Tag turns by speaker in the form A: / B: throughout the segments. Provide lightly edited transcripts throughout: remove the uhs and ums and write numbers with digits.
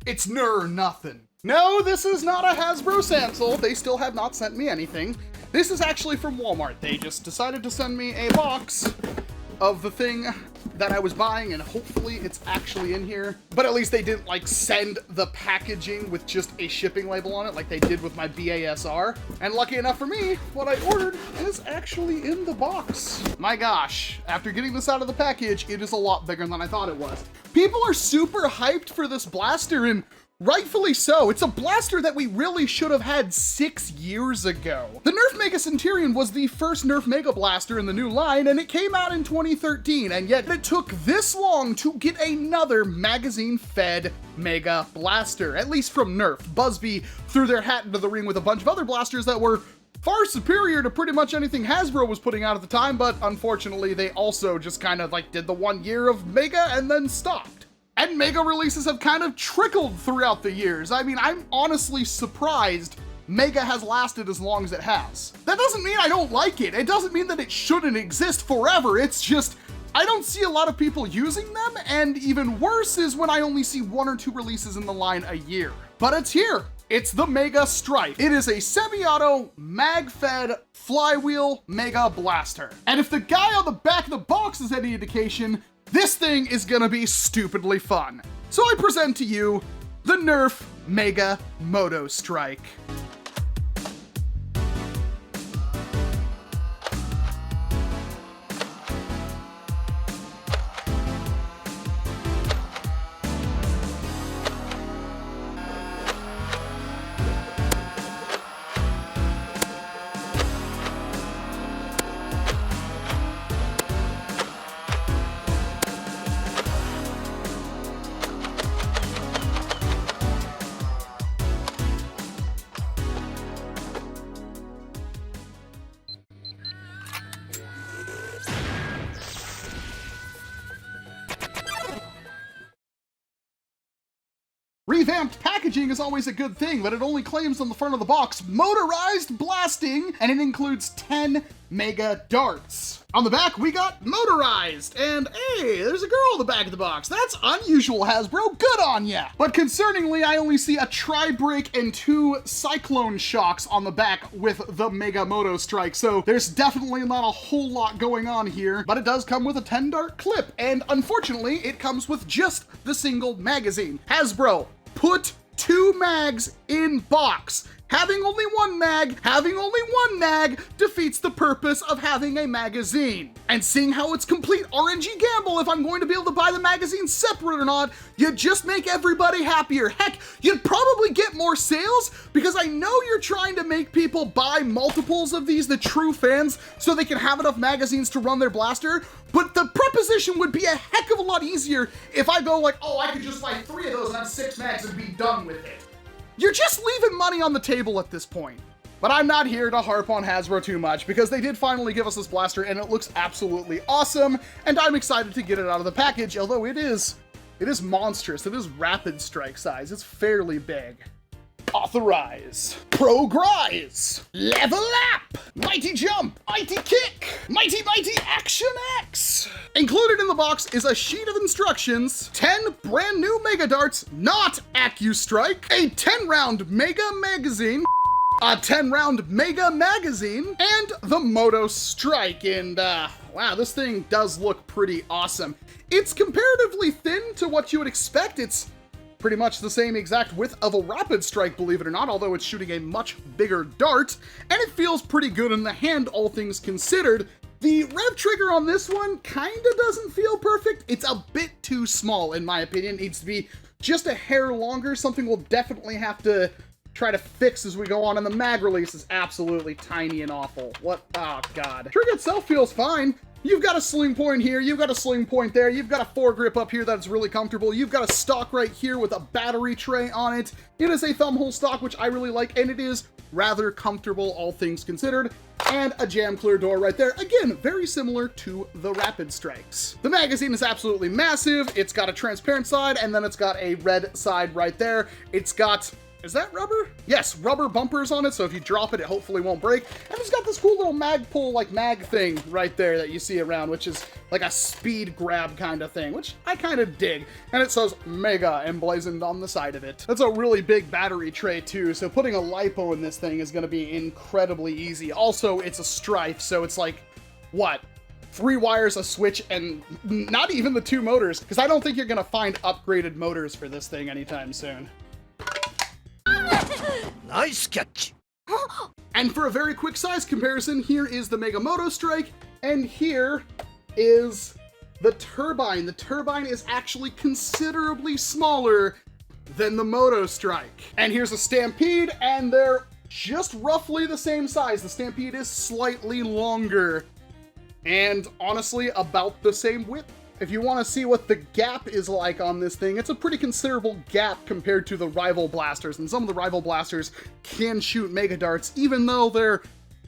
A: It's nothing. No, this is not a Hasbro Samsel. They still have not sent me anything. This is actually from Walmart. They just decided to send me a box of the thing that I was buying, and hopefully it's actually in here. But at least they didn't like send the packaging with just a shipping label on it like they did with my BASR. And lucky enough for me, what I ordered is actually in the box. My gosh, after getting this out of the package, it is a lot bigger than I thought it was. People are super hyped for this blaster, and rightfully so. It's a blaster that we really should have had 6 years ago. The NERF Mega Centurion was the first NERF Mega Blaster in the new line, and it came out in 2013, and yet it took this long to get another magazine-fed Mega Blaster, at least from NERF. Buzzbee threw their hat into the ring with a bunch of other blasters that were far superior to pretty much anything Hasbro was putting out at the time, but unfortunately they also just kind of like did the 1 year of Mega and then stopped. And Mega releases have kind of trickled throughout the years. I mean, I'm honestly surprised Mega has lasted as long as it has. That doesn't mean I don't like it. It doesn't mean that it shouldn't exist forever. It's just, I don't see a lot of people using them, and even worse is when I only see 1 or 2 releases in the line a year. But it's here. It's the Mega STRYFE. It is a semi-auto, mag-fed, flywheel Mega Blaster. And if the guy on the back of the box is any indication, this thing is gonna be stupidly fun. So I present to you the NERF Mega Motostryke. Revamped packaging is always a good thing, but it only claims on the front of the box motorized blasting, and it includes 10 Mega Darts. On the back, we got motorized, and hey, there's a girl on the back of the box. That's unusual, Hasbro. Good on ya. But concerningly, I only see a tri-brake and 2 cyclone shocks on the back with the Mega Motostryke, so there's definitely not a whole lot going on here, but it does come with a 10 dart clip, and unfortunately, it comes with just the single magazine. Hasbro, put 2 mags in box. Having only one mag defeats the purpose of having a magazine. And seeing how it's complete RNG gamble if I'm going to be able to buy the magazine separate or not, you just make everybody happier. Heck, you'd probably get more sales because I know you're trying to make people buy multiples of these, the true fans, so they can have enough magazines to run their blaster. But the proposition would be a heck of a lot easier if I go like, oh, I could just buy 3 of those and have 6 mags and be done with it. You're just leaving money on the table at this point. But I'm not here to harp on Hasbro too much because they did finally give us this blaster and it looks absolutely awesome, and I'm excited to get it out of the package, although it is monstrous. It is rapid strike size. It's fairly big. Authorize, progrise, level up, mighty jump, mighty kick, mighty action X. Included in the box is a sheet of instructions, 10 brand new Mega Darts, not AccuStrike, a 10-round Mega Magazine, a 10-round Mega Magazine, and the Motostryke. And wow, this thing does look pretty awesome. It's comparatively thin to what you would expect. It's pretty much the same exact width of a rapid strike, believe it or not, although it's shooting a much bigger dart, and it feels pretty good in the hand, all things considered. The rev trigger on this one kinda doesn't feel perfect. It's a bit too small, in my opinion. It needs to be just a hair longer, something we'll definitely have to try to fix as we go on, and the mag release is absolutely tiny and awful. What? Oh, God. Trigger itself feels fine. You've got a sling point here, you've got a sling point there, you've got a foregrip up here that's really comfortable, you've got a stock right here with a battery tray on it. It is a thumb hole stock, which I really like, and it is rather comfortable, all things considered. And a jam clear door right there. Again, very similar to the Rapid Strikes. The magazine is absolutely massive. It's got a transparent side, and then it's got a red side right there. It's got Is that rubber? Yes, rubber bumpers on it, so if you drop it, it hopefully won't break. And it's got this cool little mag pull, like mag thing right there that you see around, which is like a speed grab kind of thing, which I kind of dig. And it says Mega emblazoned on the side of it. That's a really big battery tray too, so putting a LiPo in this thing is going to be incredibly easy. Also, it's a STRYFE, so it's like, what? 3 wires, a switch, and not even the 2 motors, because I don't think you're going to find upgraded motors for this thing anytime soon.
B: Nice catch.
A: And for a very quick size comparison, here is the Mega Motostryke, and here is the turbine. The turbine is actually considerably smaller than the Motostryke. And here's a Stampede, and they're just roughly the same size. The Stampede is slightly longer, and honestly, about the same width. If you want to see what the gap is like on this thing, it's a pretty considerable gap compared to the rival blasters, and some of the rival blasters can shoot mega darts, even though they're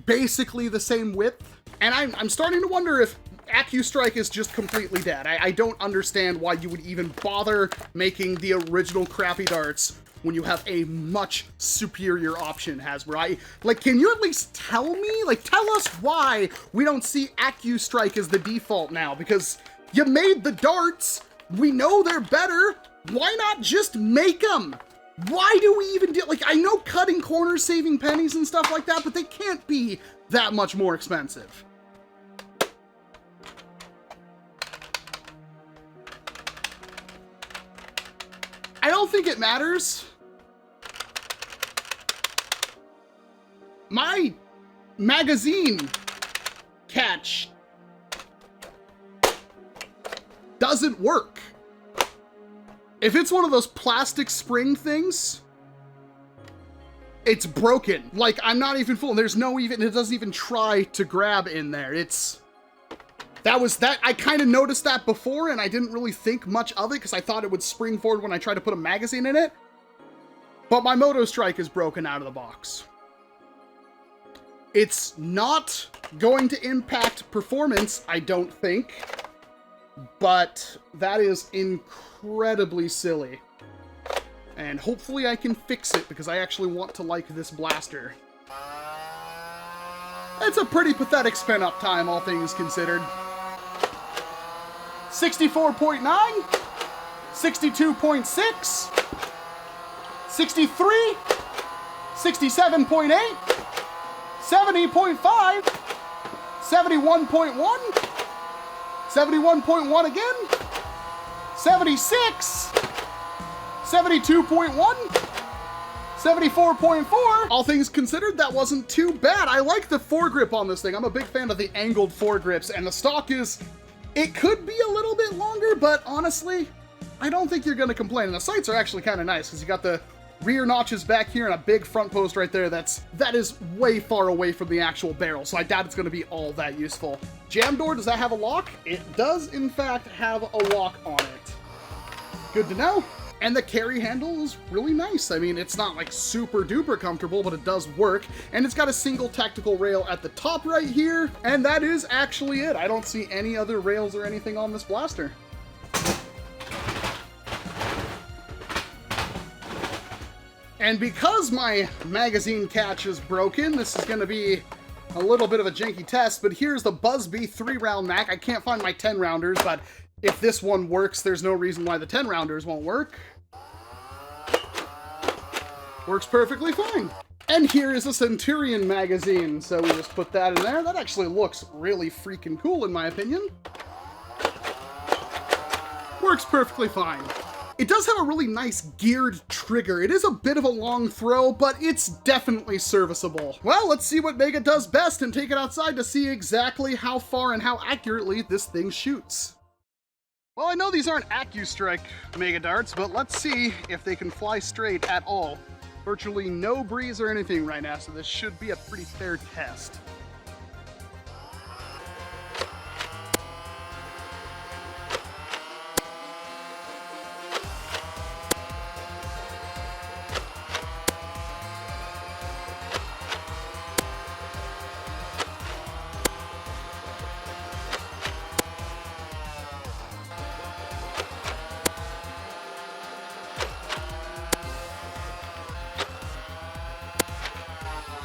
A: basically the same width. And I'm starting to wonder if AccuStrike is just completely dead. I don't understand why you would even bother making the original crappy darts when you have a much superior option, Hasbro. Like, can you at least tell me? Like, tell us why we don't see AccuStrike as the default now, because you made the darts, we know they're better, why not just make them? Why do we even do, like, I know cutting corners, saving pennies and stuff like that, but they can't be that much more expensive. I don't think it matters. My magazine catch doesn't work. If it's one of those plastic spring things, it's broken. Like, I'm not even fooling. There's no even, it doesn't even try to grab in there. I kind of noticed that before, and I didn't really think much of it because I thought it would spring forward when I tried to put a magazine in it. But my Motostryke is broken out of the box. It's not going to impact performance, I don't think. But that is incredibly silly. And hopefully I can fix it, because I actually want to like this blaster. It's a pretty pathetic spin up time, all things considered. 64.9, 62.6, 63, 67.8, 70.5, 71.1, 71.1 again, 76, 72.1, 74.4. All things considered, that wasn't too bad. I like the foregrip on this thing. I'm a big fan of the angled foregrips, and the stock is, it could be a little bit longer, but honestly, I don't think you're gonna complain. And the sights are actually kind of nice, because you got the rear notches back here and a big front post right there. That is way far away from the actual barrel, so I doubt it's going to be all that useful. Jam door, does that have a lock? It does, in fact, have a lock on it. Good to know. And the carry handle is really nice. I mean, it's not like super duper comfortable, but it does work. And it's got a single tactical rail at the top right here, and that is actually it. I don't see any other rails or anything on this blaster. And because my magazine catch is broken, this is going to be a little bit of a janky test, but here's the Buzzbee 3-round mag. I can't find my 10-rounders, but if this one works, there's no reason why the 10-rounders won't work. Works perfectly fine. And here is a Centurion magazine, so we just put that in there. That actually looks really freaking cool, in my opinion. Works perfectly fine. It does have a really nice geared trigger. It is a bit of a long throw, but it's definitely serviceable. Well, let's see what Mega does best and take it outside to see exactly how far and how accurately this thing shoots. Well, I know these aren't AccuStrike Mega darts, but let's see if they can fly straight at all. Virtually no breeze or anything right now, so this should be a pretty fair test.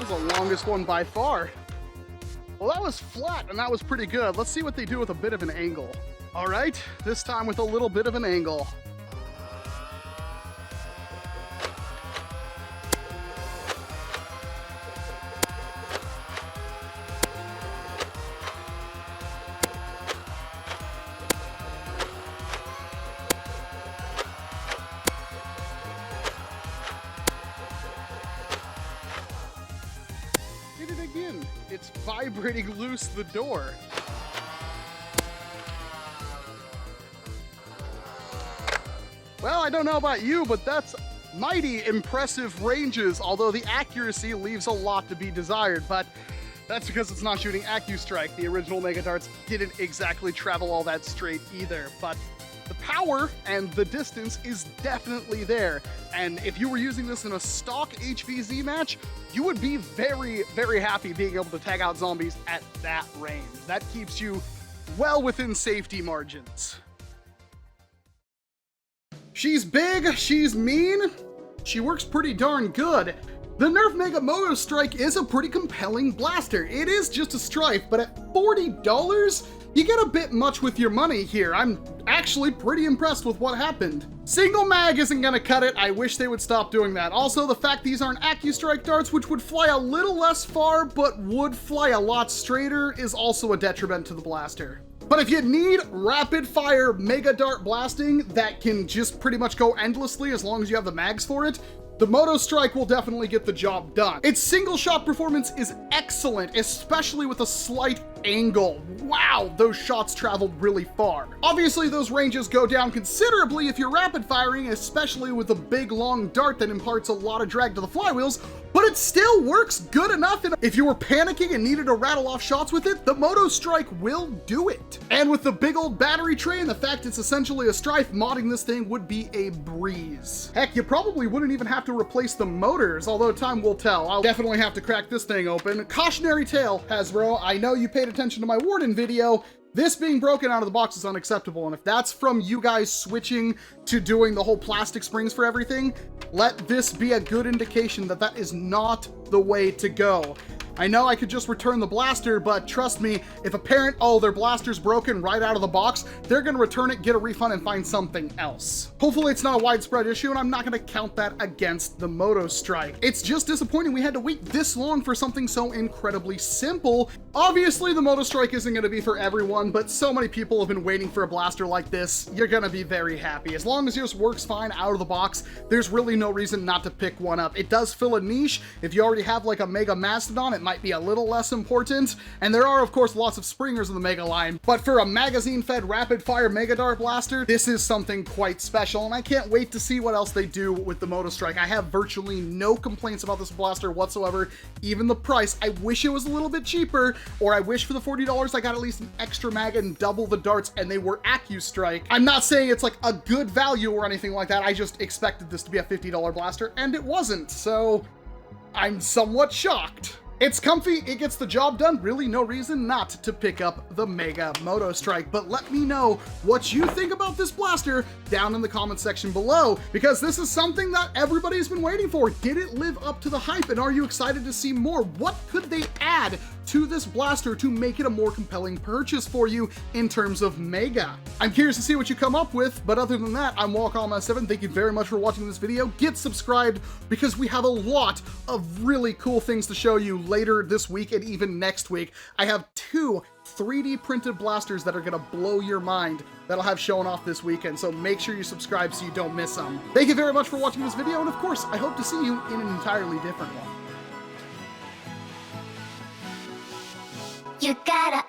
A: was the longest one by far. Well, that was flat, and that was pretty good. Let's see what they do with a bit of an angle. All right, this time with a little bit of an angle. It's vibrating loose the door. Well, I don't know about you, but that's mighty impressive ranges, although the accuracy leaves a lot to be desired, but that's because it's not shooting AccuStrike. The original Mega Darts didn't exactly travel all that straight either, but the power and the distance is definitely there. And if you were using this in a stock HVZ match, you would be very, very happy being able to tag out zombies at that range. That keeps you well within safety margins. She's big, she's mean, she works pretty darn good. The NERF Mega Motostryke is a pretty compelling blaster. It is just a STRYFE, but at $40, you get a bit much with your money here. I'm actually pretty impressed with what happened. Single mag isn't gonna cut it. I wish they would stop doing that. Also, the fact these aren't AccuStrike darts, which would fly a little less far, but would fly a lot straighter, is also a detriment to the blaster. But if you need rapid fire mega dart blasting that can just pretty much go endlessly as long as you have the mags for it, the Motostryke will definitely get the job done. Its single shot performance is excellent, especially with a slight angle. Wow, those shots traveled really far. Obviously, those ranges go down considerably if you're rapid firing, especially with a big long dart that imparts a lot of drag to the flywheels, but it still works good enough. If you were panicking and needed to rattle off shots with it, the Motostryke will do it. And with the big old battery tray and the fact it's essentially a STRYFE, modding this thing would be a breeze. Heck, you probably wouldn't even have to replace the motors, although time will tell. I'll definitely have to crack this thing open. Cautionary tale, Hasbro, I know you paid attention to my Warden video. This being broken out of the box is unacceptable, and if that's from you guys switching to doing the whole plastic springs for everything, let this be a good indication that that is not the way to go. I know I could just return the blaster, but trust me, if a parent, oh, their blaster's broken right out of the box, they're gonna return it, get a refund, and find something else. Hopefully it's not a widespread issue, and I'm not gonna count that against the Motostryke. It's just disappointing we had to wait this long for something so incredibly simple. Obviously, the Motostryke isn't gonna be for everyone, but so many people have been waiting for a blaster like this, you're gonna be very happy. As long as yours works fine out of the box, there's really no reason not to pick one up. It does fill a niche. If you already have like a Mega Mastodon, it might be a little less important, and there are of course lots of springers in the Mega line, but for a magazine-fed rapid-fire Mega Dart blaster, this is something quite special, and I can't wait to see what else they do with the Motostryke. I have virtually no complaints about this blaster whatsoever, even the price. I wish it was a little bit cheaper, or I wish for the $40 I got at least an extra mag and double the darts and they were AccuStrike. I'm not saying it's like a good value or anything like that, I just expected this to be a $50 blaster, and it wasn't, so I'm somewhat shocked. It's comfy, it gets the job done, really no reason not to pick up the Mega Motostryke. But let me know what you think about this blaster down in the comment section below, because this is something that everybody's been waiting for. Did it live up to the hype, and are you excited to see more? What could they add to this blaster to make it a more compelling purchase for you in terms of Mega? I'm curious to see what you come up with, but other than that, I'm Walcom S7. Thank you very much for watching this video. Get subscribed, because we have a lot of really cool things to show you later this week and even next week. I have 2 3D printed blasters that are gonna blow your mind that'll have shown off this weekend, so make sure you subscribe so you don't miss them. Thank you very much for watching this video, and of course, I hope to see you in an entirely different one.
B: You gotta